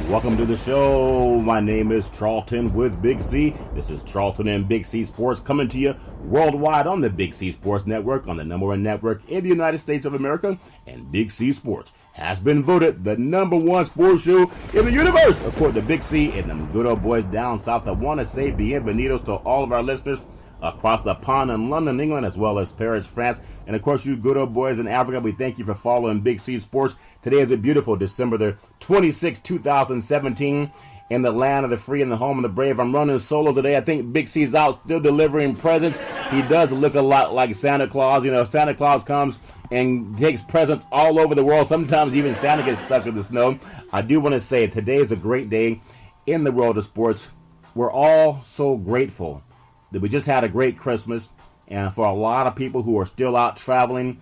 Welcome to the show. My name is Charlton with Big C. This is Charlton and Big C Sports coming to you worldwide on the Big C Sports Network, on the number one network in the United States of America. And Big C Sports has been voted the number one sports show in the universe, according to Big C and them good old boys down south. I want to say bienvenidos to all of our listeners across the pond in London, England, as well as Paris, France. And of course, you good old boys in Africa, we thank you for following Big C Sports. Today is a beautiful December the 26th, 2017, in the land of the free and the home of the brave. I'm running solo today. I think Big C's out still delivering presents. He does look a lot like Santa Claus. You know, Santa Claus comes and takes presents all over the world. Sometimes even Santa gets stuck in the snow. I do want to say today is a great day in the world of sports. We're all so grateful that we just had a great Christmas, and for a lot of people who are still out traveling,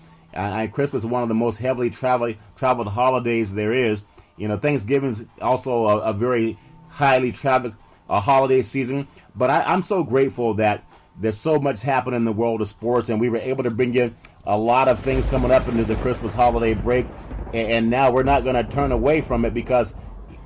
Christmas is one of the most heavily traveled holidays there is. You know, Thanksgiving is also a very highly traveled holiday season, but I'm so grateful that there's so much happening in the world of sports, and we were able to bring you a lot of things coming up into the Christmas holiday break, and now we're not going to turn away from it because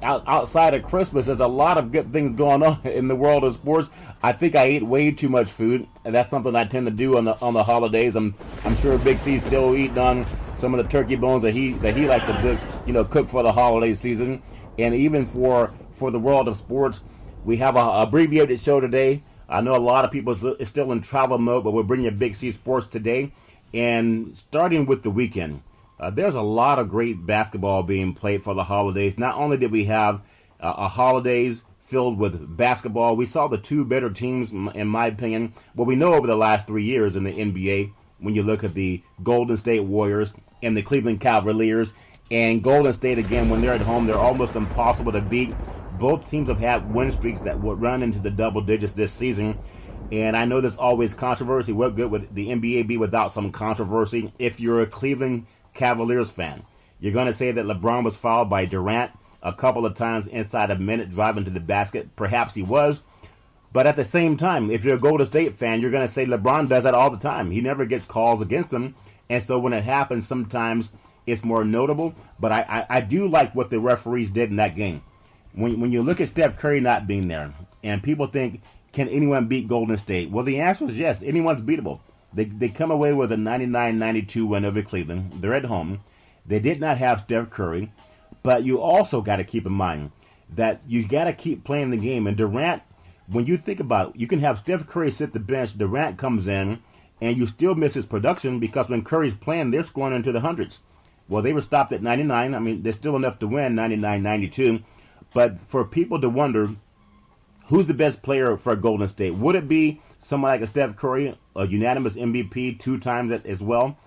outside of Christmas, there's a lot of good things going on in the world of sports. I think I ate way too much food, and that's something I tend to do on the holidays. I'm sure Big C's still eating on some of the turkey bones that he likes to cook for the holiday season. And even for the world of sports, we have a abbreviated show today. I know a lot of people are still in travel mode, but we're bringing you Big C Sports today. And starting with the weekend, there's a lot of great basketball being played for the holidays. Not only did we have a holidays filled with basketball, we saw the two better teams, in my opinion, what we know over the last 3 years in the NBA, when you look at the Golden State Warriors and the Cleveland Cavaliers. And Golden State, again, when they're at home, they're almost impossible to beat. Both teams have had win streaks that would run into the double digits this season. And I know there's always controversy. What good would the NBA be without some controversy? If you're a Cleveland Cavaliers fan, you're going to say that LeBron was fouled by Durant a couple of times inside a minute driving to the basket. Perhaps he was. But at the same time, if you're a Golden State fan, you're going to say LeBron does that all the time. He never gets calls against him. And so when it happens, sometimes it's more notable. But I do like what the referees did in that game. When you look at Steph Curry not being there, and people think, can anyone beat Golden State? Well, the answer is yes. Anyone's beatable. They come away with a 99-92 win over Cleveland. They're at home. They did not have Steph Curry. But you also got to keep in mind that you got to keep playing the game. And Durant, when you think about it, you can have Steph Curry sit the bench. Durant comes in, and you still miss his production because when Curry's playing, they're scoring into the hundreds. Well, they were stopped at 99. I mean, there's still enough to win, 99-92. But for people to wonder, who's the best player for Golden State? Would it be someone like a Steph Curry, a unanimous MVP 2 times as well,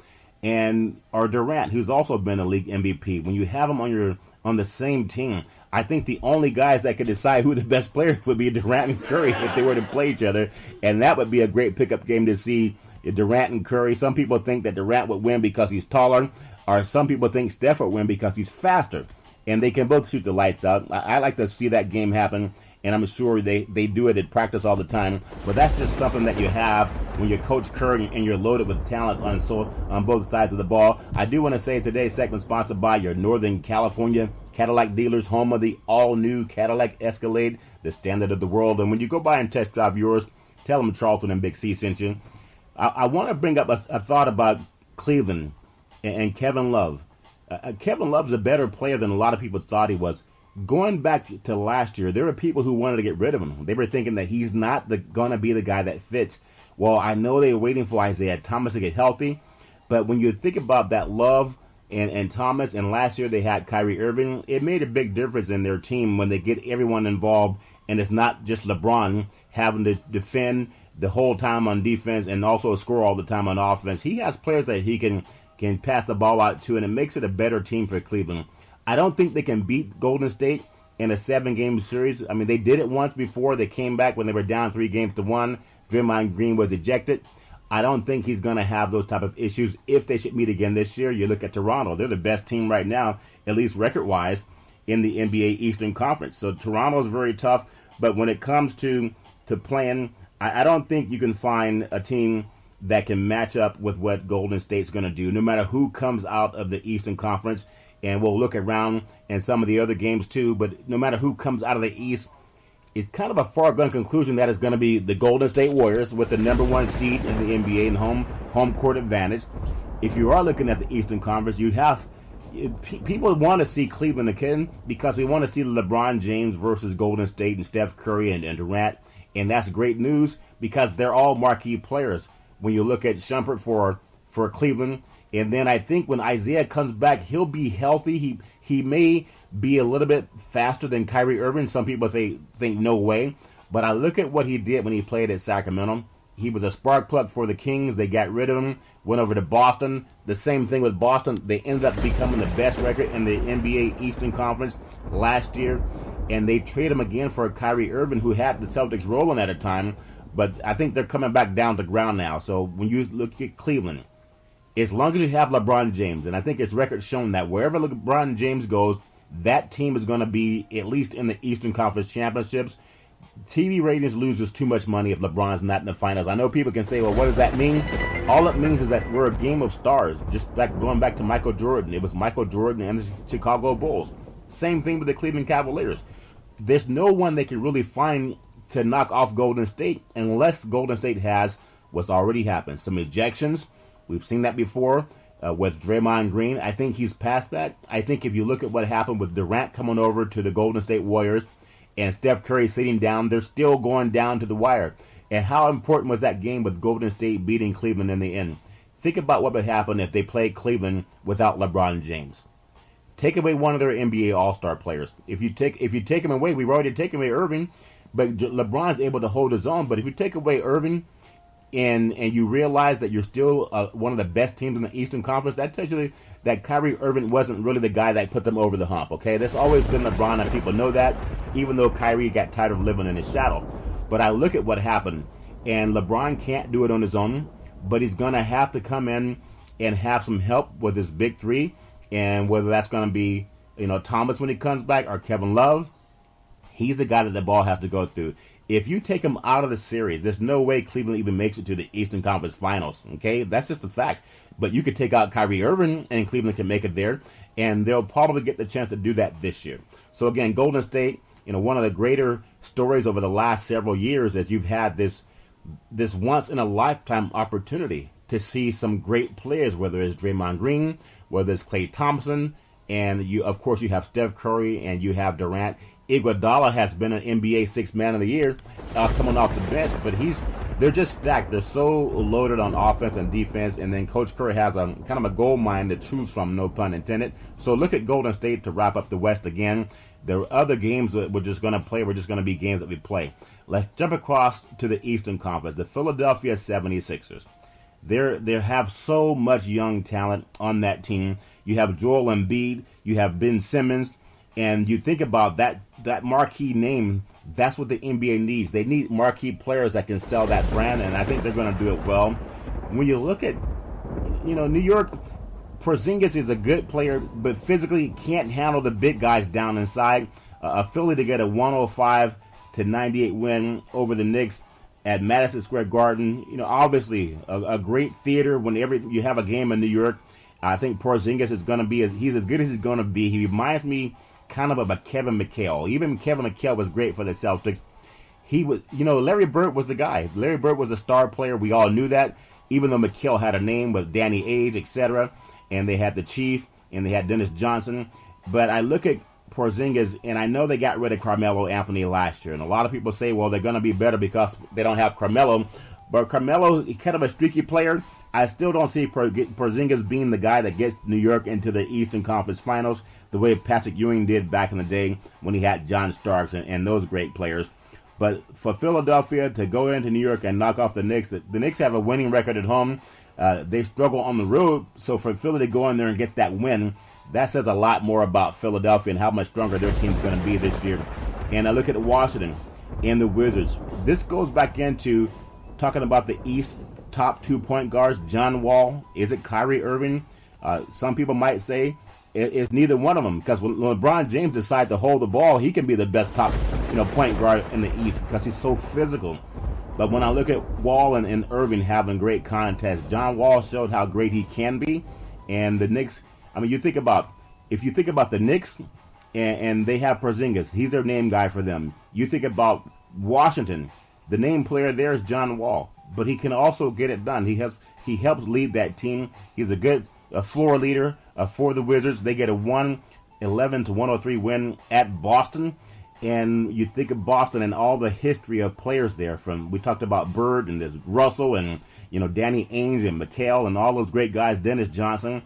or Durant, who's also been a league MVP? When you have them on the same team, I think the only guys that could decide who the best player would be Durant and Curry if they were to play each other, and that would be a great pickup game to see Durant and Curry. Some people think that Durant would win because he's taller, or some people think Steph would win because he's faster, and they can both shoot the lights out. I like to see that game happen. And I'm sure they do it at practice all the time. But that's just something that you have when you're Coach Curry and you're loaded with talents on both sides of the ball. I do want to say today's segment sponsored by your Northern California Cadillac dealers, home of the all-new Cadillac Escalade, the standard of the world. And when you go by and test drive yours, tell them Charlton and Big C sent you. I want to bring up a thought about Cleveland and Kevin Love. Kevin Love's a better player than a lot of people thought he was. Going back to last year, there were people who wanted to get rid of him. They were thinking that he's not going to be the guy that fits. Well, I know they were waiting for Isaiah Thomas to get healthy, but when you think about that Love and Thomas, and last year they had Kyrie Irving, it made a big difference in their team when they get everyone involved, and it's not just LeBron having to defend the whole time on defense and also score all the time on offense. He has players that he can pass the ball out to, and it makes it a better team for Cleveland. I don't think they can beat Golden State in a 7-game series. I mean, they did it once before. They came back when they were down 3-1. Draymond Green was ejected. I don't think he's going to have those type of issues if they should meet again this year. You look at Toronto. They're the best team right now, at least record-wise, in the NBA Eastern Conference. So Toronto's very tough. But when it comes to playing, I don't think you can find a team that can match up with what Golden State's going to do. No matter who comes out of the Eastern Conference, and we'll look around in some of the other games too. But no matter who comes out of the East, it's kind of a foregone conclusion that it's going to be the Golden State Warriors with the number one seed in the NBA and home court advantage. If you are looking at the Eastern Conference, you have people want to see Cleveland again because we want to see LeBron James versus Golden State and Steph Curry and Durant, and that's great news because they're all marquee players. When you look at Shumpert for Cleveland, and then I think when Isaiah comes back, he'll be healthy. He may be a little bit faster than Kyrie Irving. Some people think no way, but I look at what he did when he played at Sacramento. He was a spark plug for the Kings. They got rid of him, went over to Boston. The same thing with Boston. They ended up becoming the best record in the NBA Eastern Conference last year, and they traded him again for Kyrie Irving, who had the Celtics rolling at a time, but I think they're coming back down to ground now. So when you look at Cleveland, as long as you have LeBron James, and I think his record's shown that wherever LeBron James goes, that team is going to be at least in the Eastern Conference Championships. TV ratings loses too much money if LeBron's not in the finals. I know people can say, well, what does that mean? All it means is that we're a game of stars. Just like going back to Michael Jordan. It was Michael Jordan and the Chicago Bulls. Same thing with the Cleveland Cavaliers. There's no one they can really find to knock off Golden State unless Golden State has what's already happened. Some ejections. We've seen that before with Draymond Green. I think he's past that. I think if you look at what happened with Durant coming over to the Golden State Warriors and Steph Curry sitting down, they're still going down to the wire. And how important was that game with Golden State beating Cleveland in the end? Think about what would happen if they played Cleveland without LeBron James. Take away one of their NBA All-Star players. If you take him away, we've already taken away Irving, but LeBron's able to hold his own. But if you take away Irving and you realize that you're still one of the best teams in the Eastern Conference, that tells you that Kyrie Irving wasn't really the guy that put them over the hump, okay? That's always been LeBron, and people know that, even though Kyrie got tired of living in his shadow. But I look at what happened, and LeBron can't do it on his own, but he's going to have to come in and have some help with his big three, and whether that's going to be, Thomas when he comes back or Kevin Love, he's the guy that the ball has to go through. If you take him out of the series, there's no way Cleveland even makes it to the Eastern Conference Finals, okay? That's just a fact. But you could take out Kyrie Irving, and Cleveland can make it there, and they'll probably get the chance to do that this year. So again, Golden State, one of the greater stories over the last several years is you've had this once-in-a-lifetime opportunity to see some great players, whether it's Draymond Green, whether it's Klay Thompson, and you have Steph Curry, and you have Durant. Iguodala has been an NBA Sixth Man of the Year coming off the bench, but they're just stacked. They're so loaded on offense and defense, and then Coach Curry has a kind of a gold mine to choose from, no pun intended. So look at Golden State to wrap up the West again. There are other games that we're just going to play. We're just going to be games that we play. Let's jump across to the Eastern Conference. The Philadelphia 76ers. They have so much young talent on that team. You have Joel Embiid. You have Ben Simmons. And you think about that marquee name, that's what the NBA needs. They need marquee players that can sell that brand, and I think they're going to do it well. When you look at, New York, Porzingis is a good player, but physically can't handle the big guys down inside. Philly to get a 105-98 win over the Knicks at Madison Square Garden. Obviously a great theater whenever you have a game in New York. I think Porzingis is going to be he's as good as he's going to be. He reminds me kind of a Kevin McHale. Even Kevin McHale was great for the Celtics. He was, Larry Bird was the guy. Larry Bird was a star player. We all knew that. Even though McHale had a name with Danny Ainge, etc., and they had the Chief, and they had Dennis Johnson. But I look at Porzingis, and I know they got rid of Carmelo Anthony last year. And a lot of people say, well, they're going to be better because they don't have Carmelo. But Carmelo is kind of a streaky player. I still don't see Porzingis being the guy that gets New York into the Eastern Conference Finals the way Patrick Ewing did back in the day when he had John Starks and those great players. But for Philadelphia to go into New York and knock off the Knicks, the Knicks have a winning record at home. They struggle on the road, so for Philly to go in there and get that win, that says a lot more about Philadelphia and how much stronger their team's going to be this year. And I look at Washington and the Wizards. This goes back into talking about the East top 2 point guards. John Wall, is it Kyrie Irving? Some people might say it's neither one of them, because when LeBron James decides to hold the ball, he can be the best top point guard in the East because he's so physical. But when I look at Wall and Irving having great contests, John Wall showed how great he can be. And the Knicks, you think about if you think about the Knicks, and they have Porzingis, he's their name guy for them. You think about Washington, the name player there is John Wall, but he can also get it done. He helps lead that team. He's a floor leader for the Wizards. They get a 111-103 win at Boston. And you think of Boston and all the history of players there. We talked about Bird and there's Russell and Danny Ainge and McHale and all those great guys, Dennis Johnson,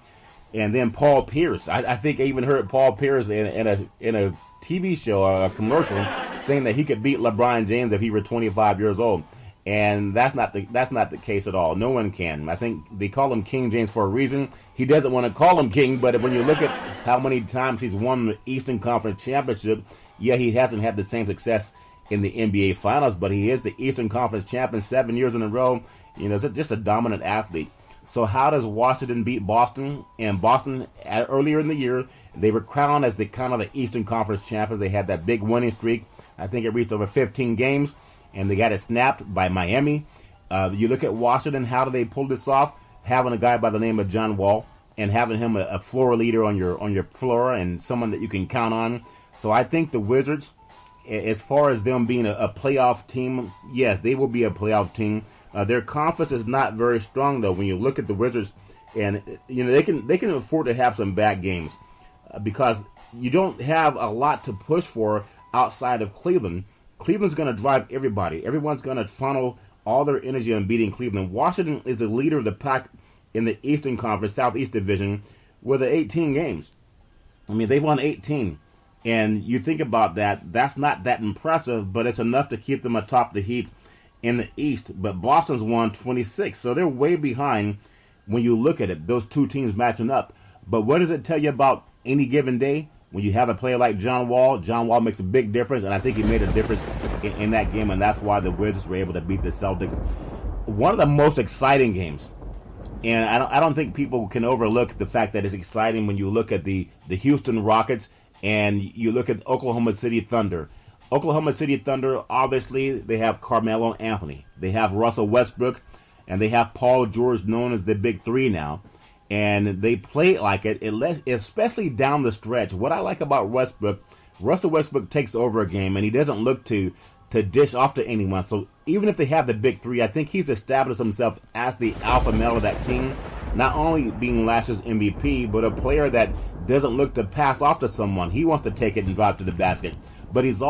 and then Paul Pierce. I think I even heard Paul Pierce in a TV show or a commercial saying that he could beat LeBron James if he were 25 years old. And that's not the case at all. No one can. I think they call him King James for a reason. He doesn't want to call him King, but when you look at how many times he's won the Eastern Conference Championship, yeah, he hasn't had the same success in the NBA Finals, but he is the Eastern Conference champion 7 years in a row. Just a dominant athlete. So how does Washington beat Boston? And Boston, earlier in the year, they were crowned as the Eastern Conference champions. They had that big winning streak. I think it reached over 15 games, and they got it snapped by Miami. You look at Washington, how do they pull this off? Having a guy by the name of John Wall and having him a floor leader on your floor and someone that you can count on. So I think the Wizards, as far as them being a playoff team, yes, they will be a playoff team. Their confidence is not very strong, though. When you look at the Wizards, and they can afford to have some bad games because you don't have a lot to push for outside of Cleveland. Cleveland's going to drive everybody. Everyone's going to funnel all their energy on beating Cleveland. Washington is the leader of the pack in the Eastern Conference, Southeast Division, with 18 games. I mean, they've won 18. And you think about that, that's not that impressive, but it's enough to keep them atop the heap in the East. But Boston's won 26, so they're way behind when you look at it, those two teams matching up. But what does it tell you about any given day? When you have a player like John Wall makes a big difference, and I think he made a difference in that game, and that's why the Wizards were able to beat the Celtics. One of the most exciting games, and I don't think people can overlook the fact that it's exciting when you look at the Houston Rockets and you look at Oklahoma City Thunder. Oklahoma City Thunder, obviously, they have Carmelo Anthony. They have Russell Westbrook, and they have Paul George, known as the Big Three now. And they play like it, especially down the stretch. What I like about Russell Westbrook takes over a game, and he doesn't look to dish off to anyone. So even if they have the Big Three, I think he's established himself as the alpha male of that team, not only being last year's MVP, but a player that doesn't look to pass off to someone. He wants to take it and drive to the basket. But he's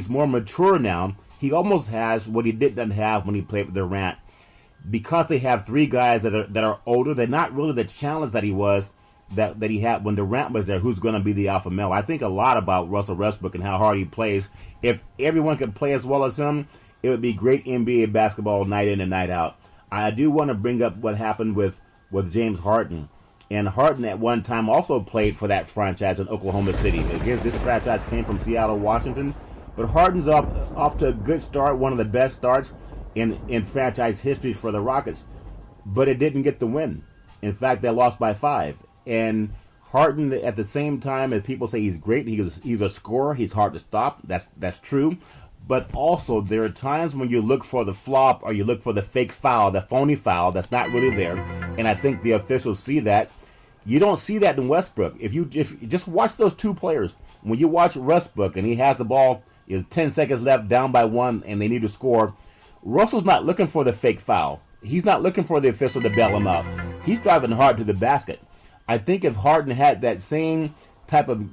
more mature now. He almost has what he didn't have when he played with Durant. Because they have three guys that are older, they're not really the challenge that he had when Durant was there, who's going to be the alpha male. I think a lot about Russell Westbrook and how hard he plays. If everyone could play as well as him, it would be great NBA basketball night in and night out. I do want to bring up what happened with James Harden. And Harden at one time also played for that franchise in Oklahoma City. Again, this franchise came from Seattle, Washington. But Harden's off to a good start, one of the best starts in franchise history for the Rockets, but it didn't get the win. In fact, they lost by 5. And Harden, at the same time as people say he's great, he's a scorer, he's hard to stop. That's true. But also, there are times when you look for the flop or you look for the fake foul, the phony foul that's not really there. And I think the officials see that. You don't see that in Westbrook. If you just watch those two players, when you watch Westbrook and he has the ball, 10 seconds left, down by 1, and they need to score, Russell's not looking for the fake foul. He's not looking for the official to bail him out. He's driving hard to the basket. I think if Harden had that same type of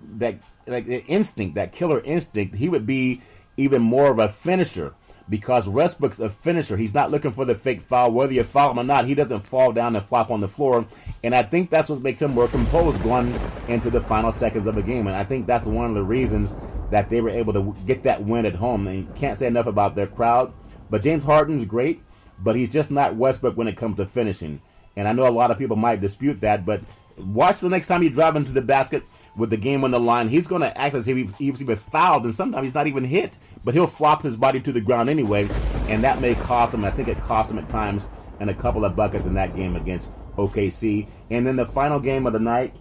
instinct, that killer instinct, he would be even more of a finisher because Westbrook's a finisher. He's not looking for the fake foul. Whether you foul him or not, he doesn't fall down and flop on the floor. And I think that's what makes him more composed going into the final seconds of a game. And I think that's one of the reasons that they were able to get that win at home. And you can't say enough about their crowd. But James Harden's great, but he's just not Westbrook when it comes to finishing. And I know a lot of people might dispute that, but watch the next time you drive into the basket with the game on the line. He's going to act as if he was fouled, and sometimes he's not even hit, but he'll flop his body to the ground anyway, and that may cost him. I think it cost him at times and a couple of buckets in that game against OKC. And then the final game of the night,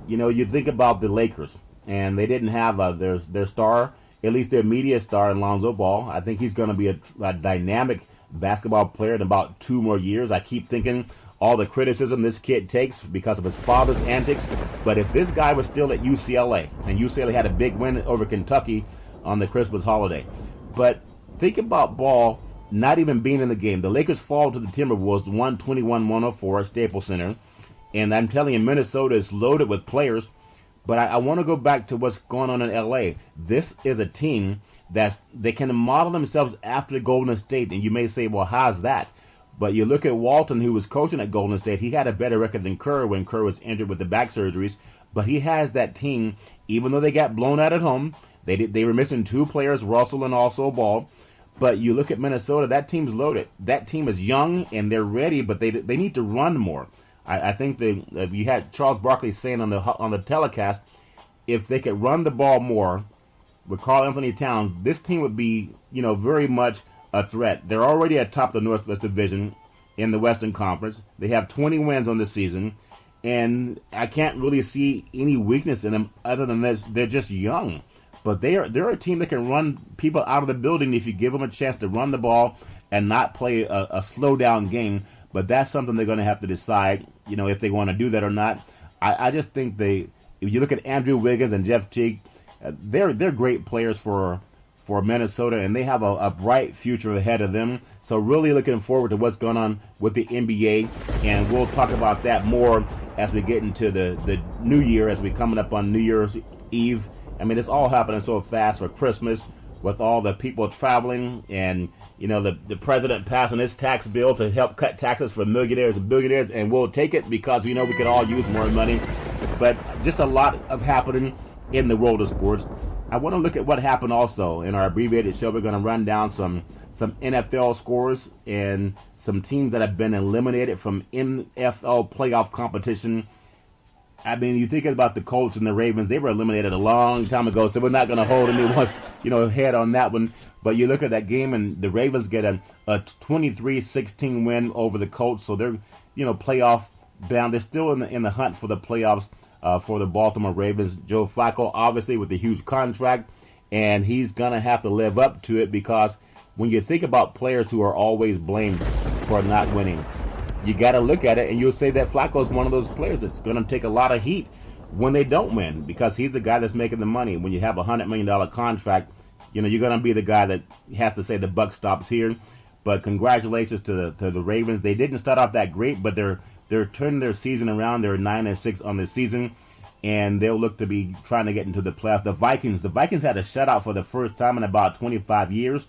you think about the Lakers, and they didn't have their star, at least their media star, in Lonzo Ball. I think he's going to be a dynamic basketball player in about 2 more years. I keep thinking all the criticism this kid takes because of his father's antics. But if this guy was still at UCLA, and UCLA had a big win over Kentucky on the Christmas holiday. But think about Ball not even being in the game. The Lakers fall to the Timberwolves 121-104 at Staples Center. And I'm telling you, Minnesota is loaded with players. But I want to go back to what's going on in LA. This is a team they can model themselves after Golden State. And you may say, well, how's that? But you look at Walton, who was coaching at Golden State. He had a better record than Kerr when Kerr was injured with the back surgeries. But he has that team, even though they got blown out at home. They were missing two players, Russell and also Ball. But you look at Minnesota, that team's loaded. That team is young and they're ready, but they need to run more. I think you had Charles Barkley saying on the telecast, if they could run the ball more with Karl Anthony Towns, this team would be very much a threat. They're already atop the Northwest Division in the Western Conference. They have 20 wins on the season, and I can't really see any weakness in them other than this. They're just young. But they're a team that can run people out of the building if you give them a chance to run the ball and not play a slow-down game. But that's something they're going to have to decide, if they want to do that or not. I just think if you look at Andrew Wiggins and Jeff Teague, they're great players for Minnesota, and they have a bright future ahead of them. So really looking forward to what's going on with the NBA, and we'll talk about that more as we get into the new year, as we're coming up on New Year's Eve. I mean, it's all happening so fast for Christmas with all the people traveling and, the president passing his tax bill to help cut taxes for millionaires and billionaires, and we'll take it because we could all use more money. But just a lot of happening in the world of sports. I want to look at what happened also in our abbreviated show. We're going to run down some NFL scores and some teams that have been eliminated from NFL playoff competition. I mean, you think about the Colts and the Ravens, they were eliminated a long time ago, so we're not going to hold anyone's head on that one. But you look at that game, and the Ravens get a 23-16 win over the Colts, so they're playoff bound. They're still in the hunt for the playoffs for the Baltimore Ravens. Joe Flacco, obviously, with a huge contract, and he's going to have to live up to it, because when you think about players who are always blamed for not winning, you got to look at it, and you'll say that Flacco is one of those players that's going to take a lot of heat when they don't win, because he's the guy that's making the money. When you have a $100 million contract, you're going to be the guy that has to say the buck stops here. But congratulations to the Ravens. They didn't start off that great, but they're turning their season around. They're 9-6 on the season, and they'll look to be trying to get into the playoffs. The Vikings had a shutout for the first time in about 25 years.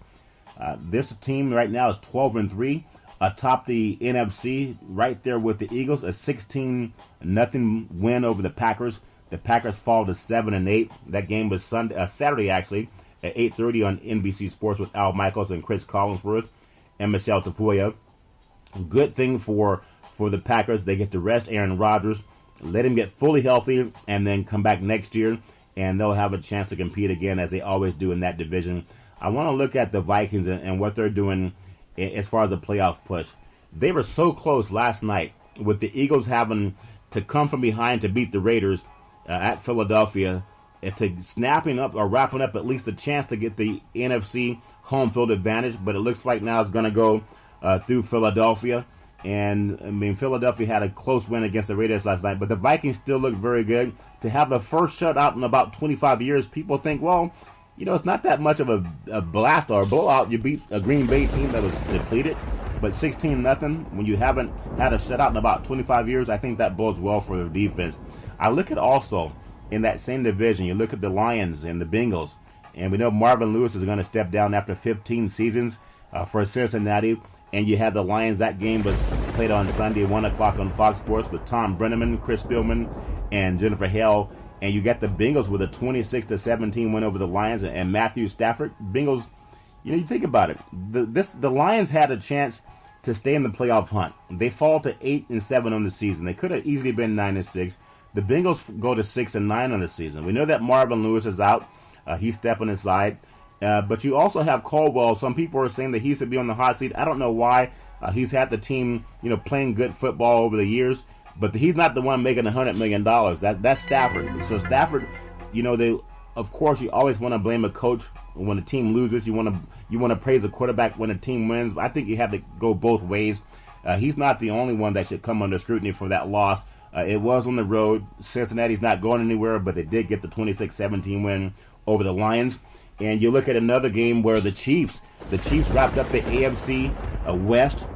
This team right now is 12-3. Atop the NFC, right there with the Eagles, a 16-0 win over the Packers. The Packers fall to 7-8. That game was Saturday, actually, at 8:30 on NBC Sports with Al Michaels and Chris Collinsworth and Michelle Tapuya. Good thing for the Packers. They get to rest Aaron Rodgers, let him get fully healthy, and then come back next year, and they'll have a chance to compete again, as they always do in that division. I want to look at the Vikings and what they're doing as far as the playoff push. They were so close last night, with the Eagles having to come from behind to beat the Raiders at Philadelphia, to snapping up or wrapping up at least a chance to get the NFC home field advantage. But it looks like now it's going to go through Philadelphia. And, I mean, Philadelphia had a close win against the Raiders last night, but the Vikings still look very good. To have the first shutout in about 25 years, people think, well, it's not that much of a blast or a blowout. You beat a Green Bay team that was depleted, but 16-0, when you haven't had a shutout in about 25 years, I think that bodes well for the defense. I look at also, in that same division, you look at the Lions and the Bengals, and we know Marvin Lewis is going to step down after 15 seasons for Cincinnati, and you have the Lions. That game was played on Sunday, 1 o'clock on Fox Sports, with Tom Brenneman, Chris Spielman, and Jennifer Hale. And you got the Bengals with a 26-17 win over the Lions and Matthew Stafford. Bengals, you think about it. The Lions had a chance to stay in the playoff hunt. They fall to 8-7 on the season. They could have easily been 9-6. The Bengals go to 6-9 on the season. We know that Marvin Lewis is out. He's stepping aside. But you also have Caldwell. Some people are saying that he should be on the hot seat. I don't know why. He's had the team, playing good football over the years. But he's not the one making $100 million. That's Stafford. So Stafford, of course, you always want to blame a coach when a team loses. You want to praise a quarterback when a team wins. But I think you have to go both ways. he's not the only one that should come under scrutiny for that loss. It was on the road. Cincinnati's not going anywhere, but they did get the 26-17 win over the Lions. And you look at another game where the Chiefs wrapped up the AFC West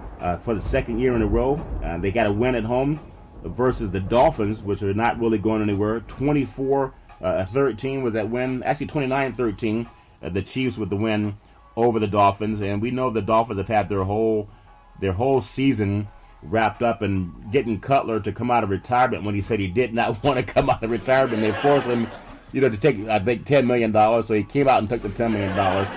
for the second year in a row. They got a win at home versus the Dolphins, which are not really going anywhere. 24-13 was that win. Actually, 29-13. The Chiefs with the win over the Dolphins, and we know the Dolphins have had their whole season wrapped up in getting Cutler to come out of retirement when he said he did not want to come out of retirement. They forced him, to take, I think, $10 million. So he came out and took the $10 million.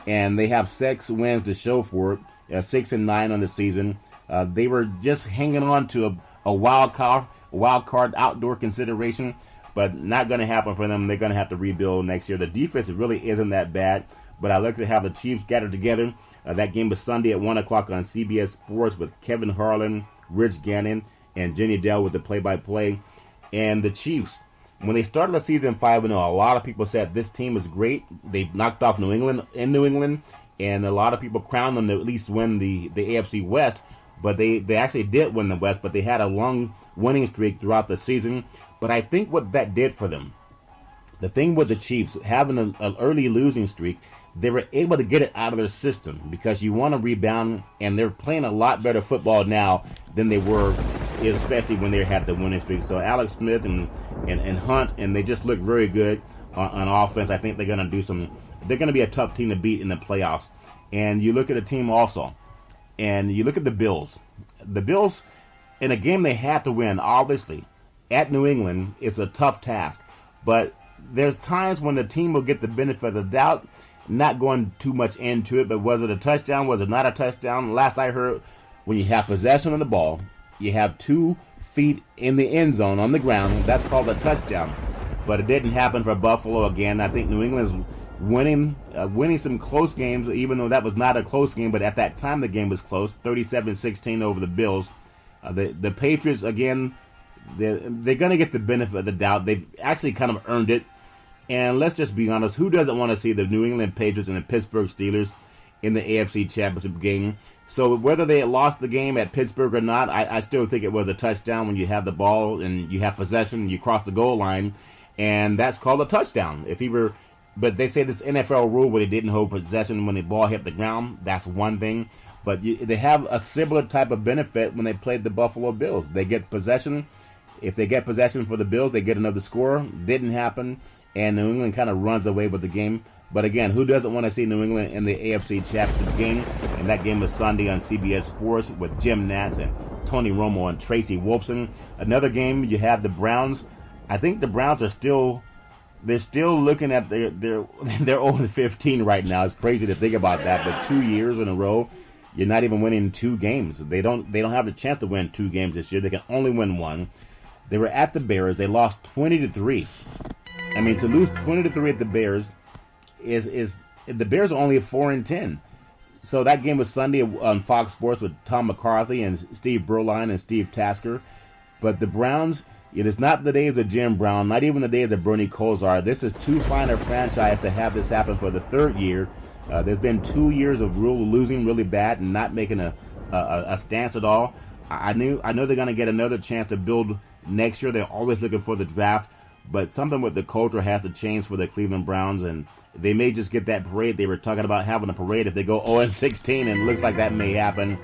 And they have 6 wins to show for it, 6-9 on the season. They were just hanging on to a wild card outdoor consideration, but not going to happen for them. They're going to have to rebuild next year. The defense really isn't that bad, but I look to have the Chiefs gathered together. That game was Sunday at 1 o'clock on CBS Sports with Kevin Harlan, Rich Gannon, and Jenny Dell with the play-by-play. And the Chiefs, when they started the season 5-0, a lot of people said this team is great. They knocked off New England, and a lot of people crowned them to at least win the AFC West. But they actually did win the West, but they had a long winning streak throughout the season. But I think what that did for them, the thing with the Chiefs, having an early losing streak, they were able to get it out of their system because you want to rebound, and they're playing a lot better football now than they were, especially when they had the winning streak. So Alex Smith and Hunt, and they just look very good on offense. I think they're going to be a tough team to beat in the playoffs. And you look at a team also, and you look at the Bills. The Bills, in a game they had to win, obviously, at New England, is a tough task. But there's times when the team will get the benefit of the doubt. Not going too much into it, but was it a touchdown? Was it not a touchdown? Last I heard, when you have possession of the ball, you have 2 feet in the end zone on the ground, that's called a touchdown. But it didn't happen for Buffalo again. I think New England's winning some close games, even though that was not a close game, but at that time the game was close, 37-16 over the Bills. The Patriots, again, they're going to get the benefit of the doubt. They've actually kind of earned it. And let's just be honest, who doesn't want to see the New England Patriots and the Pittsburgh Steelers in the AFC Championship game? So whether they lost the game at Pittsburgh or not, I still think it was a touchdown when you have the ball and you have possession and you cross the goal line, and that's called a touchdown. But they say this NFL rule where they didn't hold possession when the ball hit the ground, that's one thing. But they have a similar type of benefit when they played the Buffalo Bills. They get possession. If they get possession for the Bills, they get another score. Didn't happen. And New England kind of runs away with the game. But again, who doesn't want to see New England in the AFC Championship game? And that game was Sunday on CBS Sports with Jim Nantz and Tony Romo and Tracy Wolfson. Another game, you have the Browns. I think the Browns are still looking at they're 0-15 right now. It's crazy to think about that. But 2 years in a row, you're not even winning 2 games. They don't have a chance to win 2 games this year. They can only win 1. They were at the Bears. They lost 20-3. I mean, to lose 20-3 at the Bears is the Bears are only 4-10. So that game was Sunday on Fox Sports with Tom McCarthy and Steve Berline and Steve Tasker. But the Browns, it is not the days of Jim Brown, not even the days of Bernie Kosar. This is too fine a franchise to have this happen for the 3rd year. There's been 2 years of losing really bad and not making a stance at all. I know they're going to get another chance to build next year. They're always looking for the draft. But something with the culture has to change for the Cleveland Browns, and they may just get that parade. They were talking about having a parade if they go 0-16, and it looks like that may happen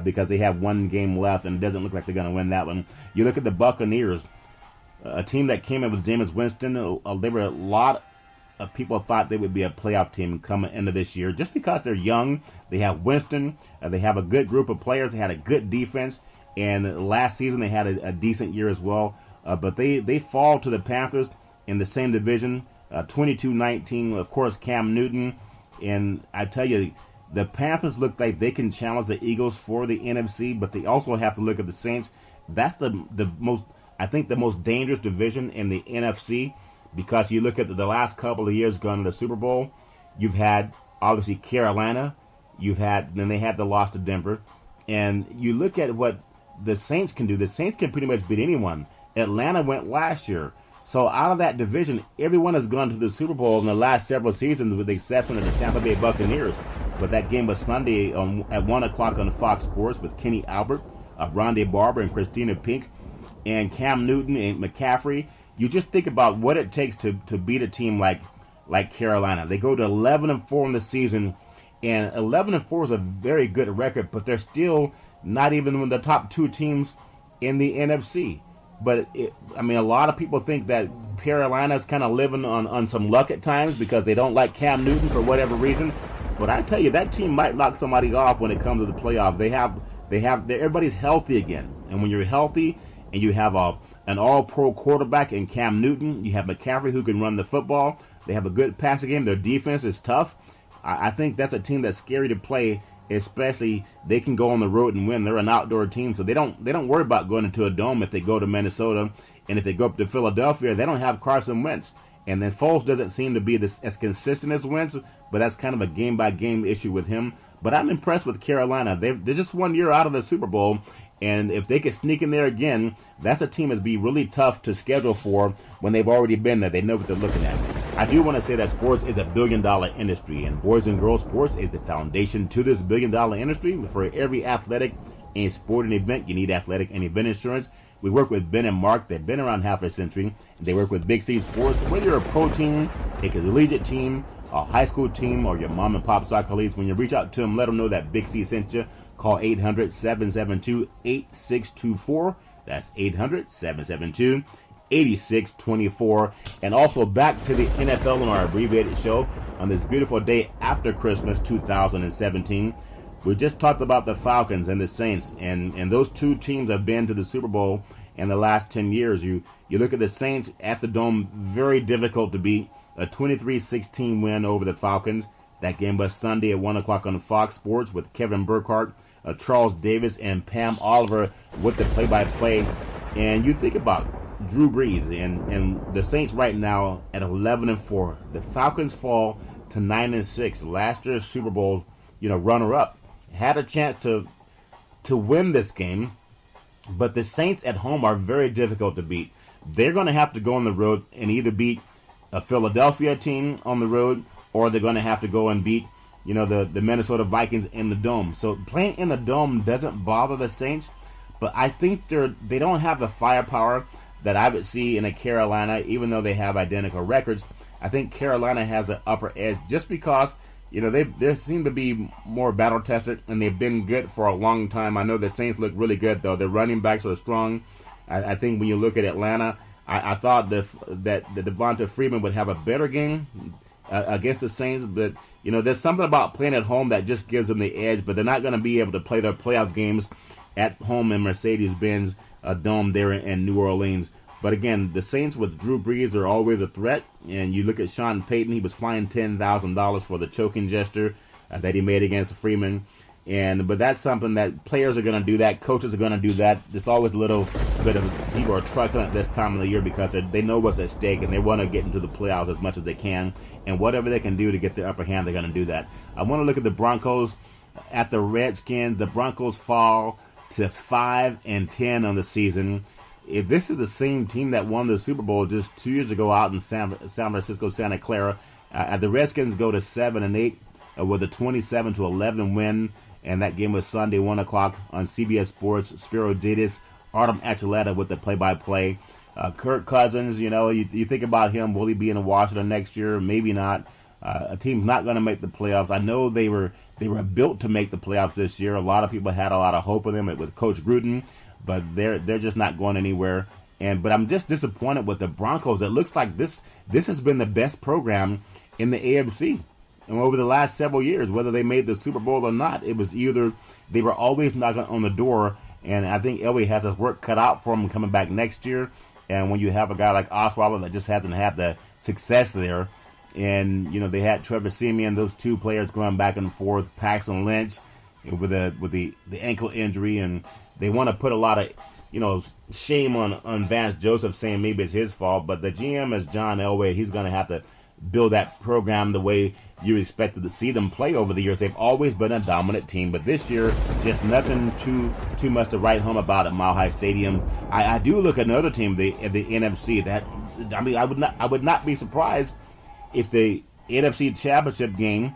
because they have 1 game left, and it doesn't look like they're going to win that one. You look at the Buccaneers, a team that came in with Jameis Winston. There were a lot of people thought they would be a playoff team coming into this year just because they're young. They have Winston. They have a good group of players. They had a good defense, and last season they had a decent year as well. But they fall to the Panthers in the same division, 22-19. Of course, Cam Newton. And I tell you, the Panthers look like they can challenge the Eagles for the NFC, but they also have to look at the Saints. That's the most dangerous division in the NFC because you look at the last couple of years going to the Super Bowl. You've had, obviously, Carolina. Then they had the loss to Denver. And you look at what the Saints can do. The Saints can pretty much beat anyone. Atlanta went last year. So out of that division, everyone has gone to the Super Bowl in the last several seasons with the exception of the Tampa Bay Buccaneers. But that game was Sunday at 1 o'clock on Fox Sports with Kenny Albert, Rondé Barber, and Christina Pink, and Cam Newton and McCaffrey. You just think about what it takes to beat a team like Carolina. They go to 11-4 in the season, and 11-4 is a very good record, but they're still not even in the top two teams in the NFC. But a lot of people think that Carolina's kind of living on some luck at times because they don't like Cam Newton for whatever reason. But I tell you, that team might knock somebody off when it comes to the playoffs. Everybody's healthy again, and when you're healthy and you have an all-pro quarterback in Cam Newton, you have McCaffrey who can run the football. They have a good passing game. Their defense is tough. I think that's a team that's scary to play. Especially, they can go on the road and win. They're an outdoor team, so they don't worry about going into a dome if they go to Minnesota, and if they go up to Philadelphia, they don't have Carson Wentz. And then Foles doesn't seem to be as consistent as Wentz, but that's kind of a game-by-game issue with him. But I'm impressed with Carolina. They're just 1 year out of the Super Bowl, and if they could sneak in there again, that's a team that's be really tough to schedule for when they've already been there. They know what they're looking at. I do want to say that sports is a billion-dollar industry, and boys and girls sports is the foundation to this billion-dollar industry. For every athletic and sporting event, you need athletic and event insurance. We work with Ben and Mark. They've been around half a century. They work with Big C Sports. Whether you're a pro team, a collegiate team, a high school team, or your mom and pop soccer leagues, when you reach out to them, let them know that Big C sent you. Call 800-772-8624. That's 800-772-8624. And also back to the NFL on our abbreviated show on this beautiful day after Christmas 2017. We just talked about the Falcons and the Saints, and those two teams have been to the Super Bowl in the last 10 years. You look at the Saints at the Dome, very difficult to beat. A 23-16 win over the Falcons. That game was Sunday at 1 o'clock on Fox Sports with Kevin Burkhardt, Charles Davis, and Pam Oliver with the play-by-play. And you think about Drew Brees and the Saints right now at 11-4. The Falcons fall to 9-6. Last year's Super Bowl, runner-up, had a chance to win this game, but the Saints at home are very difficult to beat. They're going to have to go on the road and either beat a Philadelphia team on the road, or they're going to have to go and beat, the Minnesota Vikings in the Dome. So playing in the Dome doesn't bother the Saints, but I think they don't have the firepower that I would see in a Carolina, even though they have identical records. I think Carolina has an upper edge just because, they seem to be more battle-tested, and they've been good for a long time. I know the Saints look really good, though. Their running backs are strong. I think when you look at Atlanta, I thought that Devonta Freeman would have a better game against the Saints, but there's something about playing at home that just gives them the edge. But they're not going to be able to play their playoff games at home in Mercedes-Benz Dome there in New Orleans. But again, the Saints with Drew Brees are always a threat. And you look at Sean Payton; he was fined $10,000 for the choking gesture that he made against Freeman. But that's something that players are going to do that, coaches are going to do that. There's always a little bit of people are truckling at this time of the year because they know what's at stake and they want to get into the playoffs as much as they can. And whatever they can do to get the upper hand, they're going to do that. I want to look at the Broncos at the Redskins. The Broncos fall to 5-10 on the season. If this is the same team that won the Super Bowl just 2 years ago out in San Francisco, Santa Clara, the Redskins go to 7-8 with a 27-11 win. And that game was Sunday, 1 o'clock on CBS Sports. Spiro Ditas, Artem Achileta with the play-by-play. Kirk Cousins, you think about him. Will he be in Washington next year? Maybe not. A team's not going to make the playoffs. I know they were built to make the playoffs this year. A lot of people had a lot of hope in them with Coach Gruden, but they're just not going anywhere. But I'm just disappointed with the Broncos. It looks like this has been the best program in the AFC. And over the last several years, whether they made the Super Bowl or not, it was either they were always knocking on the door, and I think Elway has his work cut out for him coming back next year. And when you have a guy like Osweiler that just hasn't had the success there, and they had Trevor Siemian, those two players going back and forth, Paxton Lynch with the ankle injury, and they want to put a lot of shame on Vance Joseph, saying maybe it's his fault, but the GM is John Elway. He's going to have to build that program the way you expected to see them play over the years. They've always been a dominant team, but this year, just nothing too much to write home about at Mile High Stadium. I do look at another team, the NFC. I would not be surprised if the NFC Championship game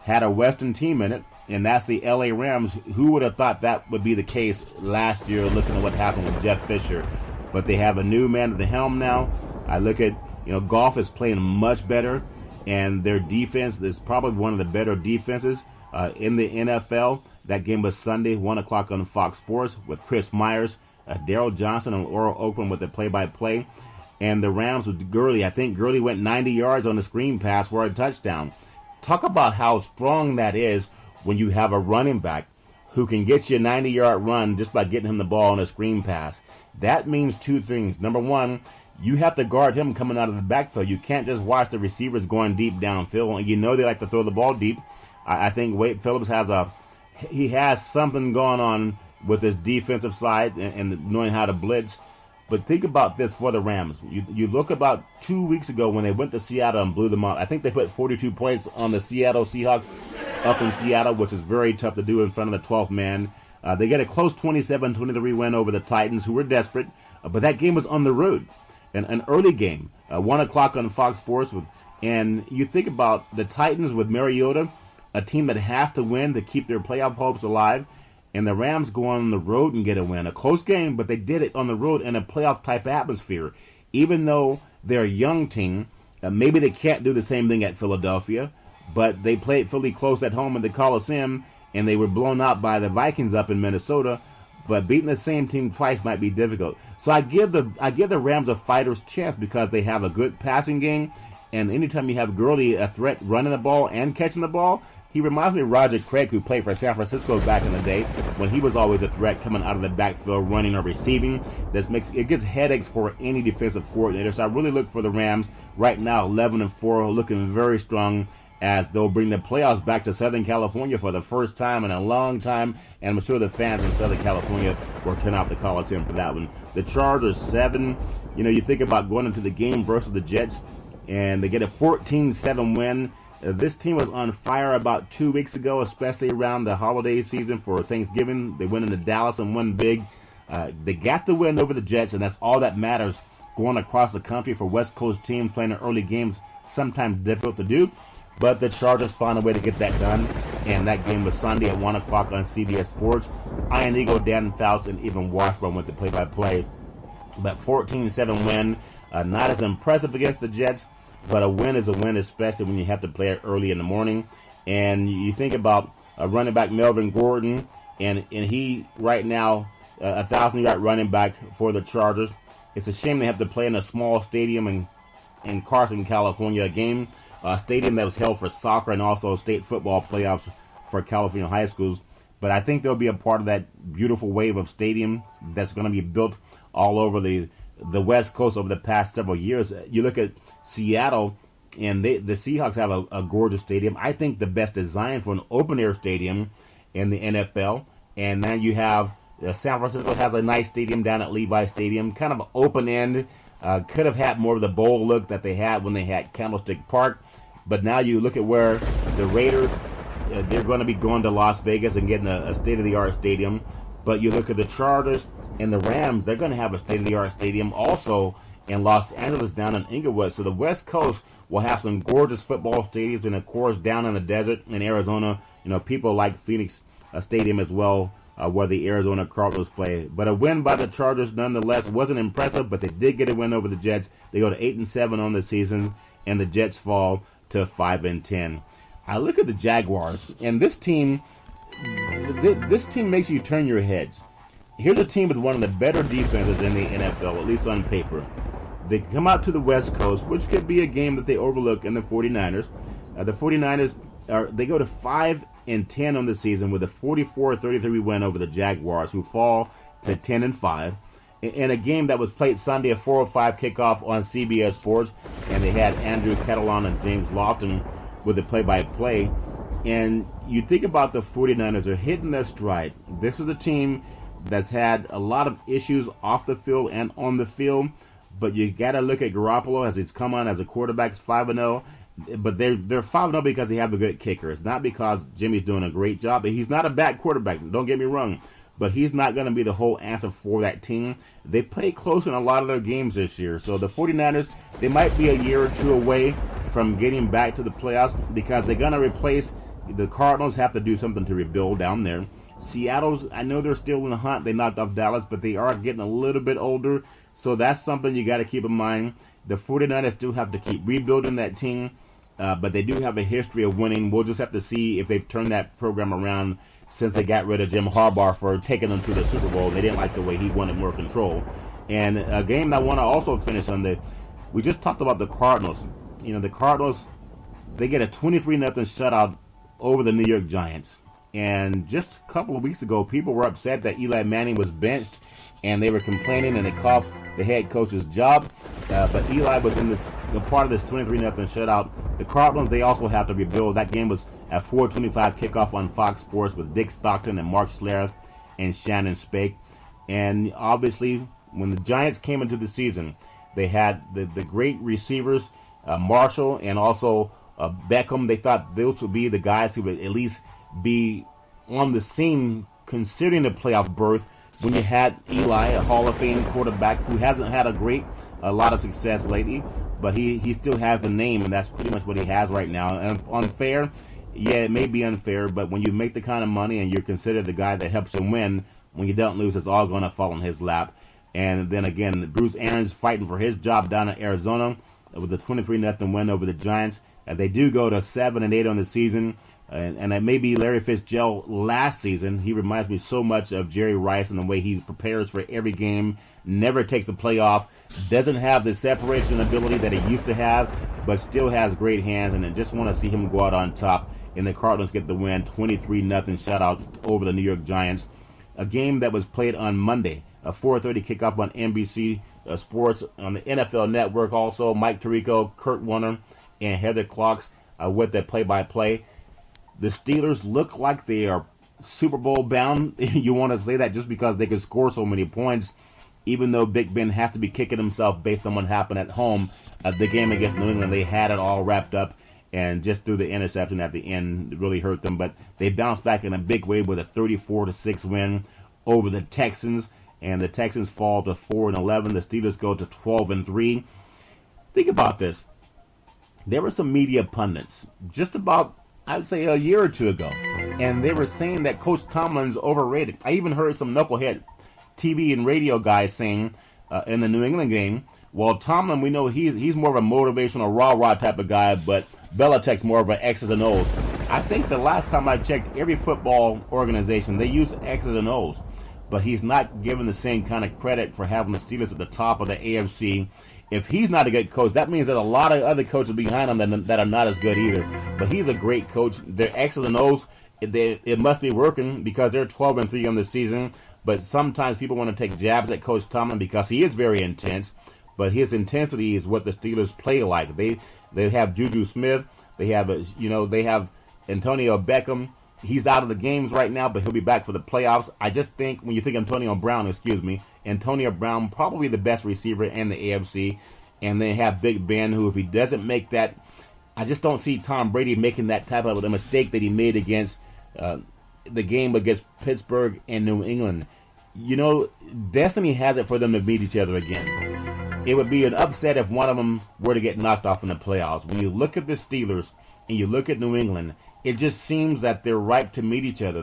had a Western team in it, and that's the LA Rams. Who would have thought that would be the case last year, looking at what happened with Jeff Fisher? But they have a new man at the helm now. I look at, Goff is playing much better, and their defense is probably one of the better defenses in the NFL. That game was Sunday, 1 o'clock on Fox Sports with Chris Myers, Daryl Johnson, and Oral Oakland with the play-by-play. And the Rams with Gurley. I think Gurley went 90 yards on the screen pass for a touchdown. Talk about how strong that is when you have a running back who can get you a 90-yard run just by getting him the ball on a screen pass. That means two things. Number one, you have to guard him coming out of the backfield. You can't just watch the receivers going deep downfield. And they like to throw the ball deep. I think Wade Phillips has something going on with his defensive side and knowing how to blitz. But think about this for the Rams. You look about 2 weeks ago when they went to Seattle and blew them out. I think they put 42 points on the Seattle Seahawks up in Seattle, which is very tough to do in front of the 12th man. They get a close 27-23 win over the Titans, who were desperate. But that game was on the road, an early game, 1 o'clock on Fox Sports. And you think about the Titans with Mariota, a team that has to win to keep their playoff hopes alive. And the Rams go on the road and get a win. A close game, but they did it on the road in a playoff-type atmosphere. Even though they're a young team, maybe they can't do the same thing at Philadelphia, but they played Philly close at home in the Coliseum, and they were blown out by the Vikings up in Minnesota. But beating the same team twice might be difficult. So I give the Rams a fighter's chance because they have a good passing game, and anytime you have Gurley a threat running the ball and catching the ball, he reminds me of Roger Craig, who played for San Francisco back in the day, when he was always a threat coming out of the backfield, running or receiving. It gives headaches for any defensive coordinator. So I really look for the Rams right now, 11-4, looking very strong, as they'll bring the playoffs back to Southern California for the first time in a long time. And I'm sure the fans in Southern California will turn out the Coliseum for that one. The Chargers 7. You think about going into the game versus the Jets, and they get a 14-7 win. This team was on fire about 2 weeks ago, especially around the holiday season for Thanksgiving. They went into Dallas and won big. They got the win over the Jets, and that's all that matters going across the country for West Coast teams playing in early games. Sometimes difficult to do, but the Chargers found a way to get that done, and that game was Sunday at 1 o'clock on CBS Sports. Iron Eagle, Dan Fouts, and even Washburn went to play-by-play. But 14-7 win, not as impressive against the Jets, but a win is a win, especially when you have to play it early in the morning. And you think about running back Melvin Gordon, and he right now, 1,000-yard running back for the Chargers. It's a shame they have to play in a small stadium in Carson, California, a stadium that was held for soccer and also state football playoffs for California high schools. But I think they'll be a part of that beautiful wave of stadiums that's going to be built all over the West Coast over the past several years. You look at Seattle, and the Seahawks have a gorgeous stadium. I think the best design for an open-air stadium in the NFL. And then you have San Francisco has a nice stadium down at Levi Stadium, kind of open-end. Could have had more of the bowl look that they had when they had Candlestick Park. But now you look at where the Raiders, they're going to be going to Las Vegas and getting a state-of-the-art stadium. But you look at the Chargers and the Rams, they're going to have a state-of-the-art stadium also in Los Angeles down in Inglewood. So the West Coast will have some gorgeous football stadiums, and of course down in the desert in Arizona, people like Phoenix Stadium as well, where the Arizona Cardinals play. But a win by the Chargers nonetheless wasn't impressive, but they did get a win over the Jets. They go to 8-7 on the season, and the Jets fall to 5-10. I look at the Jaguars, and this team makes you turn your heads. Here's a team with one of the better defenses in the NFL, at least on paper. They come out to the West Coast, which could be a game that they overlook in the 49ers. The 49ers, they go to 5-10 on the season with a 44-33 win over the Jaguars, who fall to 10-5. In a game that was played Sunday, a 4:05 kickoff on CBS Sports, and they had Andrew Catalon and James Lofton with the play-by-play. And you think about the 49ers are hitting their stride. This is a team that's had a lot of issues off the field and on the field, but you got to look at Garoppolo as he's come on as a quarterback, 5-0. But they're 5-0 because they have a good kicker. It's not because Jimmy's doing a great job. He's not a bad quarterback, don't get me wrong, but he's not going to be the whole answer for that team. They play close in a lot of their games this year. So the 49ers, they might be a year or two away from getting back to the playoffs because they're going to replace The Cardinals have to do something to rebuild down there. Seattle's, I know they're still in the hunt. They knocked off Dallas, but they are getting a little bit older. So that's something you got to keep in mind. The 49ers still have to keep rebuilding that team, but they do have a history of winning. We'll just have to see if they've turned that program around since they got rid of Jim Harbaugh for taking them to the Super Bowl. They didn't like the way he wanted more control. And a game that I want to also finish on, we just talked about the Cardinals. You know, the Cardinals, they get a 23-0 shutout over the New York Giants. And just a couple of weeks ago, people were upset that Eli Manning was benched, and they were complaining and they coughed the head coach's job. But Eli was in a part of this 23-0 shutout. The Cardinals, they also have to rebuild. That game was at 4:25 kickoff on Fox Sports with Dick Stockton and Mark Schlereth and Shannon Spake. And obviously, when the Giants came into the season, they had the great receivers, Marshall and also Beckham. They thought those would be the guys who would at least be on the scene considering the playoff berth when you had Eli, a Hall of Fame quarterback who hasn't had a lot of success lately, but he still has the name, and that's pretty much what he has right now. And unfair, yeah, it may be unfair, but when you make the kind of money and you're considered the guy that helps you win, when you don't lose, it's all going to fall in his lap. And then again, Bruce Arians fighting for his job down in Arizona with a 23-0 win over the Giants. They do go to 7-8 on the season. And that may be Larry Fitzgerald last season. He reminds me so much of Jerry Rice in the way he prepares for every game, never takes a playoff, doesn't have the separation ability that he used to have, but still has great hands. And I just want to see him go out on top. And the Cardinals get the win, 23-0 shutout over the New York Giants. A game that was played on Monday, a 4:30 kickoff on NBC Sports on the NFL Network. Also, Mike Tirico, Kurt Warner, and Heather Clarks with the play-by-play. The Steelers look like they are Super Bowl bound. You want to say that just because they can score so many points, even though Big Ben has to be kicking himself based on what happened at home. The game against New England, they had it all wrapped up, and just threw the interception at the end, it really hurt them. But they bounced back in a big way with a 34-6 win over the Texans, and the Texans fall to 4-11. The Steelers go to 12-3. Think about this. There were some media pundits just about, I would say, a year or two ago, and they were saying that Coach Tomlin's overrated. I even heard some knucklehead TV and radio guys saying in the New England game, well, Tomlin, we know he's more of a motivational rah-rah type of guy, but Belichick's more of an X's and O's. I think the last time I checked, every football organization, they use X's and O's, but he's not given the same kind of credit for having the Steelers at the top of the AFC. If he's not a good coach, that means there's a lot of other coaches behind him that are not as good either. But he's a great coach. Their X's and O's, it must be working because they're 12-3 on the season. But sometimes people want to take jabs at Coach Tomlin because he is very intense. But his intensity is what the Steelers play like. They have Juju Smith. They have Antonio Beckham. He's out of the games right now, but he'll be back for the playoffs. I just think when you think Antonio Brown, probably the best receiver in the AFC. And they have Big Ben, who if he doesn't make that, I just don't see Tom Brady making that type of a mistake that he made against the game against Pittsburgh and New England. You know, destiny has it for them to meet each other again. It would be an upset if one of them were to get knocked off in the playoffs. When you look at the Steelers and you look at New England, it just seems that they're ripe to meet each other.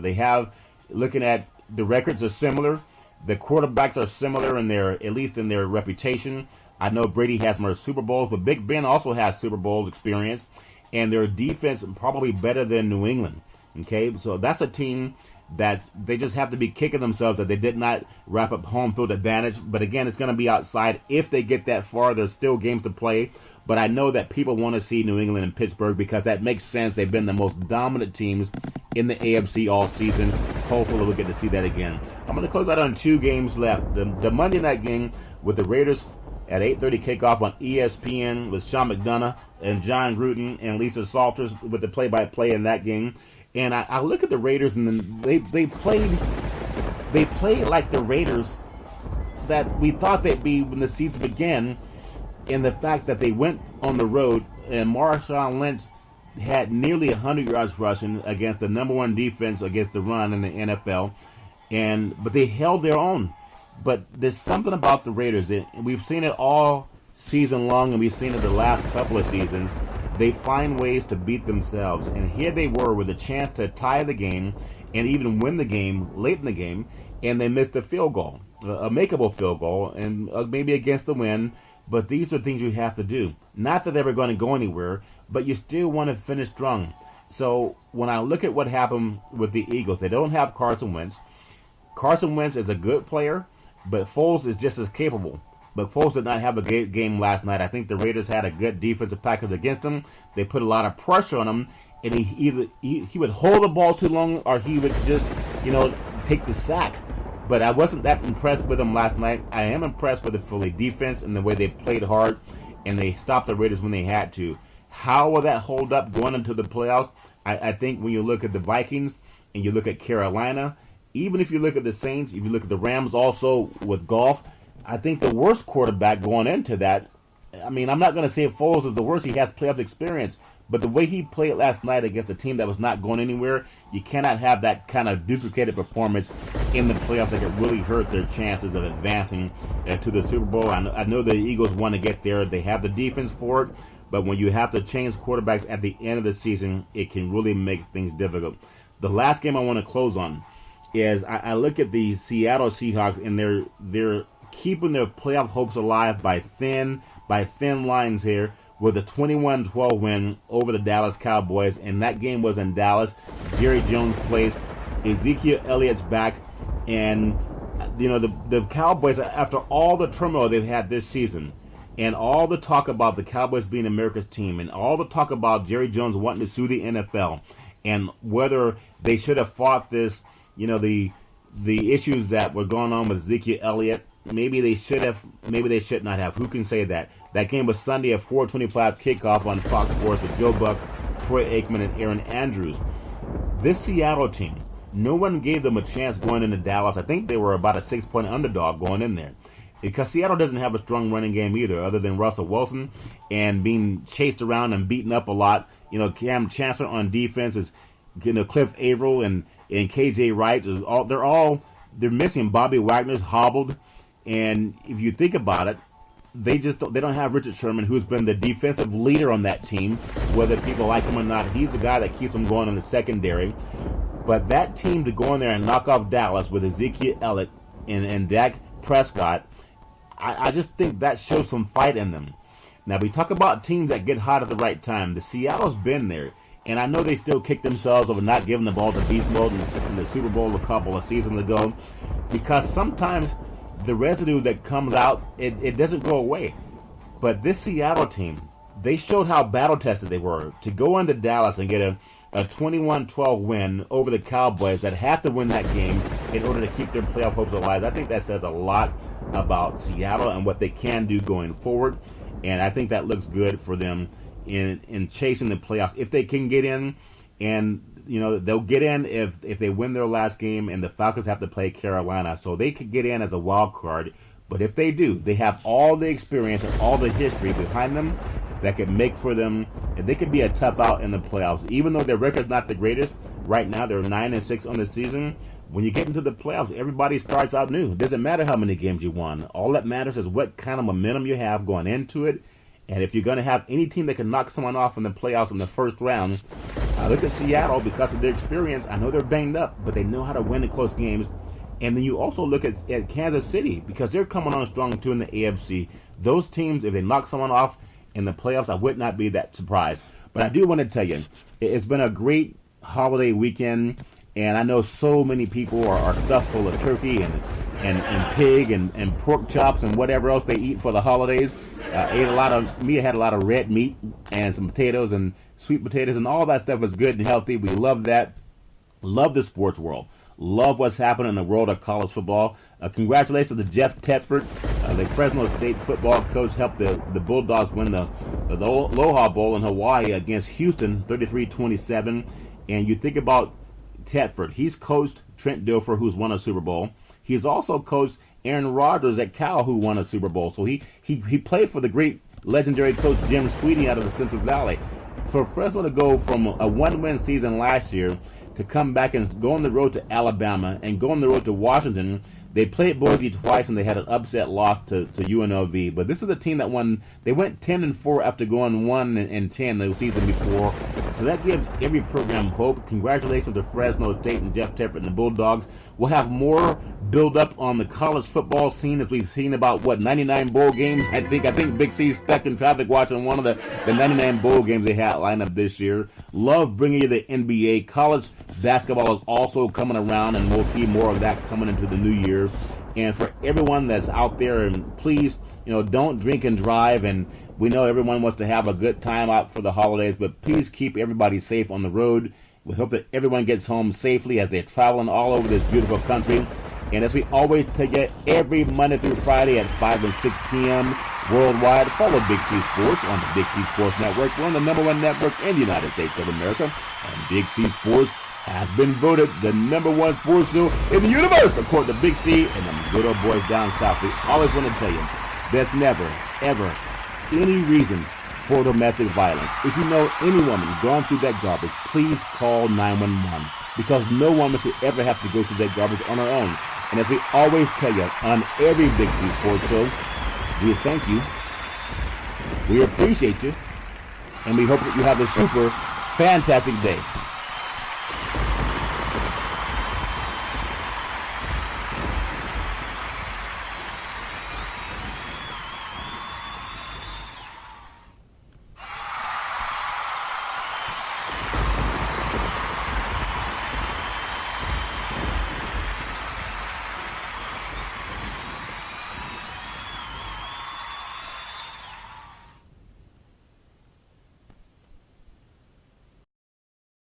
Looking at the records are similar. The quarterbacks are similar at least in their reputation. I know Brady has more Super Bowls, but Big Ben also has Super Bowls experience, and their defense is probably better than New England. Okay, so that's a team they just have to be kicking themselves that they did not wrap up home field advantage. But again, it's going to be outside if they get that far. There's still games to play. But I know that people want to see New England and Pittsburgh because that makes sense. They've been the most dominant teams in the AFC all season. Hopefully we'll get to see that again. I'm going to close out on 2 games left. The Monday night game with the Raiders at 8:30 kickoff on ESPN with Sean McDonough and John Gruden and Lisa Salters with the play-by-play in that game. And I look at the Raiders, and they played like the Raiders that we thought they'd be when the season began. In the fact that they went on the road, and Marshawn Lynch had nearly 100 yards rushing against the number 1 defense against the run in the NFL, but they held their own. But there's something about the Raiders, and we've seen it all season long, and we've seen it the last couple of seasons. they find ways to beat themselves. And here they were with a chance to tie the game and even win the game late in the game, and they missed a field goal, a makeable field goal, and maybe against the wind. But these are things you have to do. Not that they were going to go anywhere, but you still want to finish strong. So when I look at what happened with the Eagles, they don't have Carson Wentz. Carson Wentz is a good player, but Foles is just as capable. But Foles did not have a great game last night. I think the Raiders had a good defensive package against him. They put a lot of pressure on him, and he would hold the ball too long, or he would just, take the sack. But I wasn't that impressed with him last night. I am impressed with the Philly defense and the way they played hard, and they stopped the Raiders when they had to. How will that hold up going into the playoffs? I think when you look at the Vikings and you look at Carolina, even if you look at the Saints, if you look at the Rams also with Goff, I think the worst quarterback going into that, I'm not going to say Foles is the worst. He has playoff experience. But the way he played last night against a team that was not going anywhere, you cannot have that kind of duplicated performance in the playoffs that could really hurt their chances of advancing to the Super Bowl. I know the Eagles want to get there. They have the defense for it. But when you have to change quarterbacks at the end of the season, it can really make things difficult. The last game I want to close on is I look at the Seattle Seahawks, and they're keeping their playoff hopes alive by thin lines here with a 21-12 win over the Dallas Cowboys, and that game was in Dallas. Jerry Jones plays, Ezekiel Elliott's back, and the Cowboys, after all the turmoil they've had this season, and all the talk about the Cowboys being America's team, and all the talk about Jerry Jones wanting to sue the NFL, and whether they should have fought this, the issues that were going on with Ezekiel Elliott, maybe they should have, maybe they should not have. Who can say that? That game was Sunday at 4:25 kickoff on Fox Sports with Joe Buck, Troy Aikman, and Aaron Andrews. This Seattle team, no one gave them a chance going into Dallas. I think they were about a 6-point underdog going in there, because Seattle doesn't have a strong running game either, other than Russell Wilson and being chased around and beaten up a lot. Cam Chancellor on defense is, Cliff Averill and KJ Wright. They're missing. Bobby Wagner's hobbled. And if you think about it, they don't have Richard Sherman, who's been the defensive leader on that team, whether people like him or not. He's the guy that keeps them going in the secondary. But that team to go in there and knock off Dallas with Ezekiel Elliott and Dak Prescott, I just think that shows some fight in them. Now, we talk about teams that get hot at the right time. The Seattle's been there. And I know they still kick themselves over not giving the ball to Beast Mode in the Super Bowl a couple of seasons ago, because sometimes the residue that comes out, it doesn't go away. But this Seattle team, they showed how battle-tested they were. To go into Dallas and get a 21-12 win over the Cowboys that have to win that game in order to keep their playoff hopes alive, I think that says a lot about Seattle and what they can do going forward. And I think that looks good for them in chasing the playoffs. If they can get in, and they'll get in if they win their last game, and the Falcons have to play Carolina, so they could get in as a wild card. But if they do, they have all the experience and all the history behind them that could make for them, and they could be a tough out in the playoffs. Even though their record's not the greatest right now, they're 9-6 on the season. When you get into the playoffs, everybody starts out new. It doesn't matter how many games you won. All that matters is what kind of momentum you have going into it. And if you're going to have any team that can knock someone off in the playoffs in the first round, I look at Seattle because of their experience. I know they're banged up, but they know how to win the close games. And then you also look at Kansas City, because they're coming on strong too in the AFC. Those teams, if they knock someone off in the playoffs, I would not be that surprised. But I do want to tell you, it's been a great holiday weekend, and I know so many people are stuffed full of turkey and pig and pork chops and whatever else they eat for the holidays. I had a lot of red meat and some potatoes and sweet potatoes, and all that stuff is good and healthy. We love that. Love the sports world. Love what's happening in the world of college football. Congratulations to Jeff Tedford, the Fresno State football coach, helped the Bulldogs win the Aloha Bowl in Hawaii against Houston, 33-27. And you think about Tedford. He's coached Trent Dilfer, who's won a Super Bowl. He's also coached Aaron Rodgers at Cal, who won a Super Bowl. So he played for the great legendary coach Jim Sweeney out of the Central Valley. For Fresno to go from a one-win season last year to come back and go on the road to Alabama and go on the road to Washington, They played Boise twice, and they had an upset loss to UNLV. But this is a team that won. They went 10-4 after going 1-10 the season before. So that gives every program hope. Congratulations to Fresno State and Jeff Tefford and the Bulldogs. We'll have more build up on the college football scene as we've seen about 99 bowl games. I think Big C's stuck in traffic watching one of the 99 bowl games they had lined up this year. Love bringing you the NBA. College basketball is also coming around, and we'll see more of that coming into the new year. And for everyone that's out there, and please, don't drink and drive. And we know everyone wants to have a good time out for the holidays, but please keep everybody safe on the road. We hope that everyone gets home safely as they're traveling all over this beautiful country. And as we always tell you, every Monday through Friday at 5 and 6 p.m. worldwide, follow Big C Sports on the Big C Sports Network. We're on the #1 network in the United States of America. And Big C Sports has been voted the #1 sports show in the universe, according to Big C and the good old boys down south. We always want to tell you, there's never, ever any reason for domestic violence. If you know any woman going through that garbage, please call 911, because no woman should ever have to go through that garbage on her own. And as we always tell you on every Big C Sports show, we thank you, we appreciate you, and we hope that you have a super fantastic day.